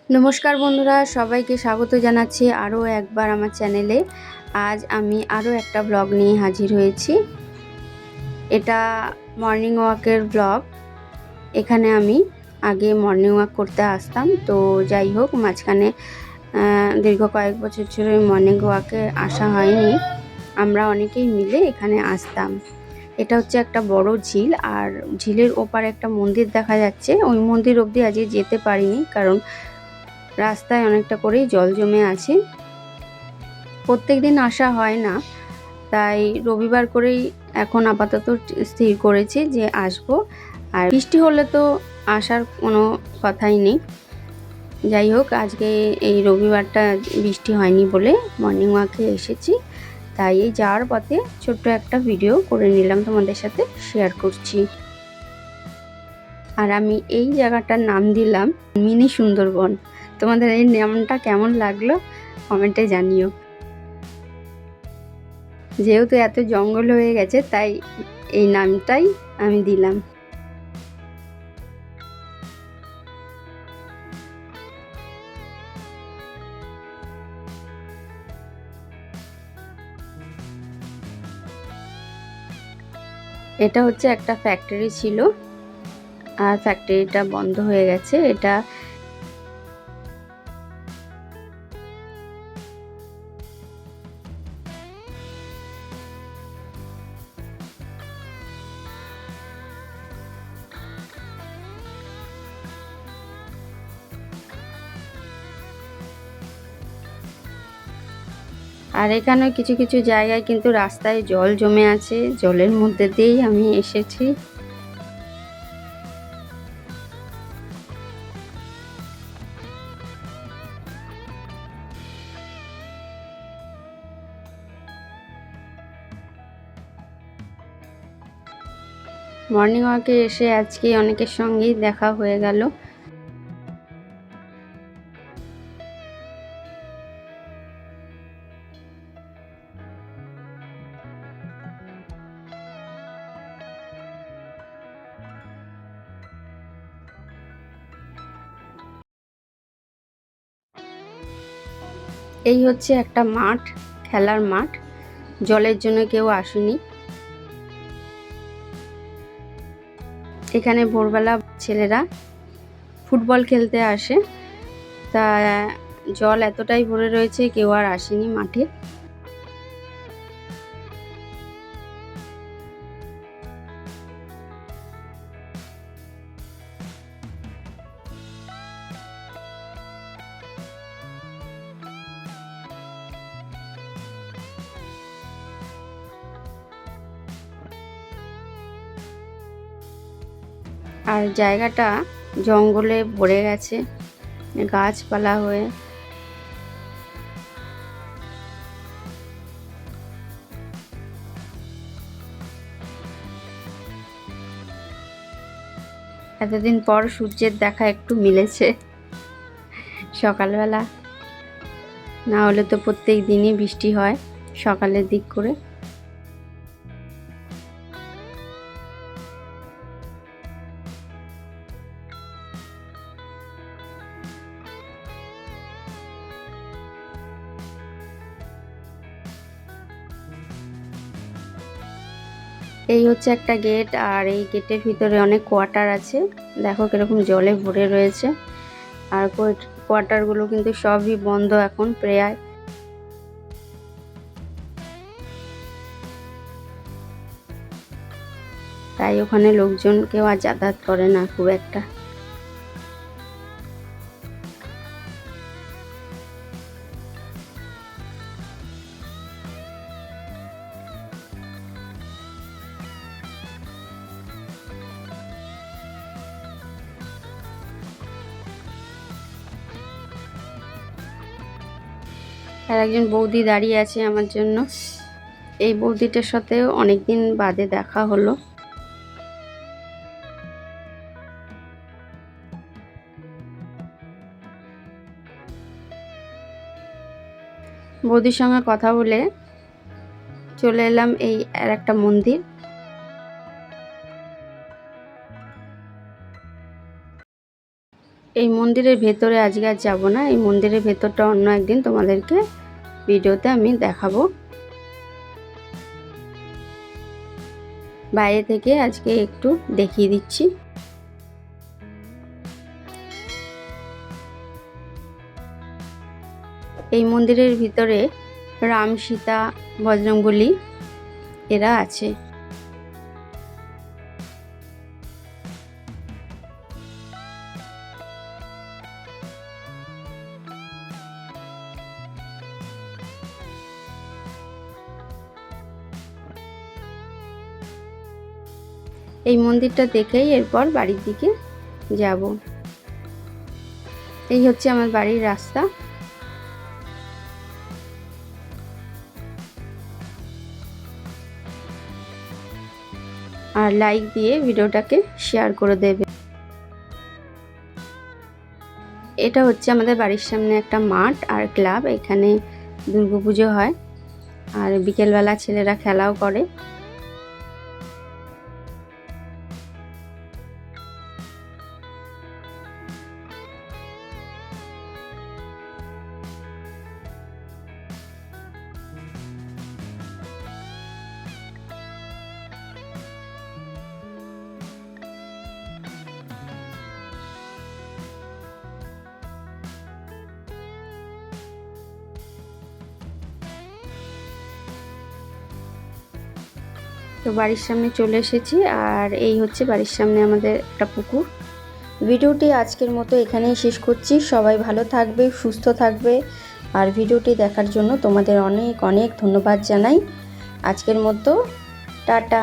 নমস্কার বন্ধুরা, সবাইকে স্বাগত জানাচ্ছি আরও একবার আমার চ্যানেলে। আজ আমি আরও একটা ব্লগ নিয়ে হাজির হয়েছি। এটা মর্নিং ওয়াকের ব্লগ। এখানে আমি আগে মর্নিং ওয়াক করতে আসতাম, তো যাই হোক মাঝখানে দীর্ঘ কয়েক বছর ধরে মর্নিং ওয়াকে আসা হয়নি। আমরা অনেকেই মিলে এখানে আসতাম। এটা হচ্ছে একটা বড় ঝিল, আর ঝিলের ওপারে একটা মন্দির দেখা যাচ্ছে। ওই মন্দির অবধি আজকে যেতে পারিনি, কারণ রাস্তায় অনেকটা করেই জল জমে আছে। প্রত্যেক দিন আসা হয় না, তাই রবিবার করেই এখন আপাতত স্থির করেছি যে আসব। আর বৃষ্টি হলে তো আসার কোনো কথাই নেই। যাই হোক, আজকে এই রবিবারটা বৃষ্টি হয়নি বলে মর্নিং ওয়াকে এসেছি। তাই এই যাওয়ার পথে ছোট্ট একটা ভিডিও করে নিলাম, তোমাদের সাথে শেয়ার করছি। আর আমি এই জায়গাটার নাম দিলাম মিনি সুন্দরবন। তোমাদের এই নামটা কেমন লাগলো কমেন্টে জানিও। যেহেতু এত জঙ্গল হয়ে গেছে, তাই এই নামটাই আমি দিলাম। এটা হচ্ছে একটা ফ্যাক্টরি ছিল, আর ফ্যাক্টরিটা বন্ধ হয়ে গেছে। এটা আর এখানে কিছু কিছু জায়গায় কিন্তু রাস্তায় জল জমে আছে, জলের মধ্যে দিয়েই আমি এসেছি। মর্নিং ওয়াকে এসে আজকে অনেকের সঙ্গেই দেখা হয়ে গেল। এই হচ্ছে একটা মাঠ, খেলার মাঠ। জলের জন্য কেউ আসেনি। এখানে ভোরবেলা ছেলেরা ফুটবল খেলতে আসে, তা জল এতটাই ভরে রয়েছে, কেউ আর আসেনি মাঠে। আর জায়গাটা জঙ্গলে ভরে গেছে গাছপালা হয়ে। এতদিন পর সূর্যের দেখা একটু মিলেছে সকালবেলা, না হলে তো প্রত্যেক দিনই বৃষ্টি হয় সকালের দিক করে। এই হচ্ছে একটা গেট, আর এই গেটের ভিতরে অনেক কোয়ার্টার আছে। দেখো কিরকম জলে ভরে রয়েছে। আর কোয়ার্টারগুলো কিন্তু সবই বন্ধ এখন প্রায়। তাই ওখানে লোকজন কেউ আর যাতায়াত করে না খুব একটা। আর একজন বৌদি দাঁড়িয়ে আছে আমার জন্য। এই বৌদিটার সাথেও অনেকদিন বাদে দেখা হলো। বৌদির সঙ্গে কথা বলে চলে এলাম এই আর একটা মন্দির। এই মন্দিরের ভেতরে আজকে আর যাবো না, এই মন্দিরের ভেতরটা অন্য একদিন তোমাদেরকে ভিডিওতে আমি দেখাবো। বাইরে থেকে আজকে একটু দেখিয়ে দিচ্ছি। এই মন্দিরের ভিতরে রাম, সীতা, বজরংবলী এরা আছে। এই মন্দিরটা দেখেই এরপর বাড়ির দিকে যাব। এই হচ্ছে আমার বাড়ির রাস্তা। আর লাইক দিয়ে ভিডিওটাকে শেয়ার করে দেবে। এটা হচ্ছে আমাদের বাড়ির সামনে একটা মাঠ আর ক্লাব, এখানে দুর্গাপুজো হয় আর বিকেলবেলা ছেলেরা খেলাও করে। তো বাড়ির সামনে চলে এসেছি আর এই হচ্ছে বাড়ির সামনে আমাদের একটা পুকুর। ভিডিওটি আজকের মতো এখানেই শেষ করছি। সবাই ভালো থাকবে, সুস্থ থাকবে আর ভিডিওটি দেখার জন্য তোমাদের অনেক অনেক ধন্যবাদ জানাই। আজকের মতো টাটা।